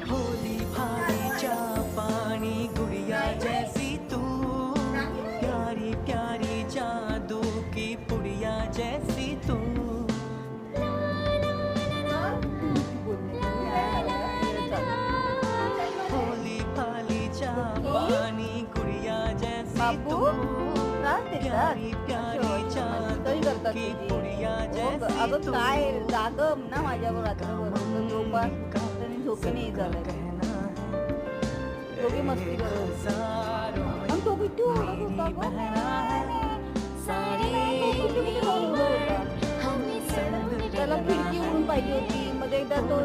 भोली भालीच्या पानी गुड़िया जैसी तू, प्यारी प्यारी जादू की पुड़िया जैसी तू. भोली भालीच्या पानी गुड़िया जैसी तू, प्यारी प्यारी जादू की पुड़िया जैसी अगं तू. काय जागम ना माझ्यावर रात्रभर झोपे नाही झालं. दोघी मस्ती करत आणि तो किती ओरडत होता गं. त्याला खिडकी उडून पाहिजे होती. मध्ये एकदा तो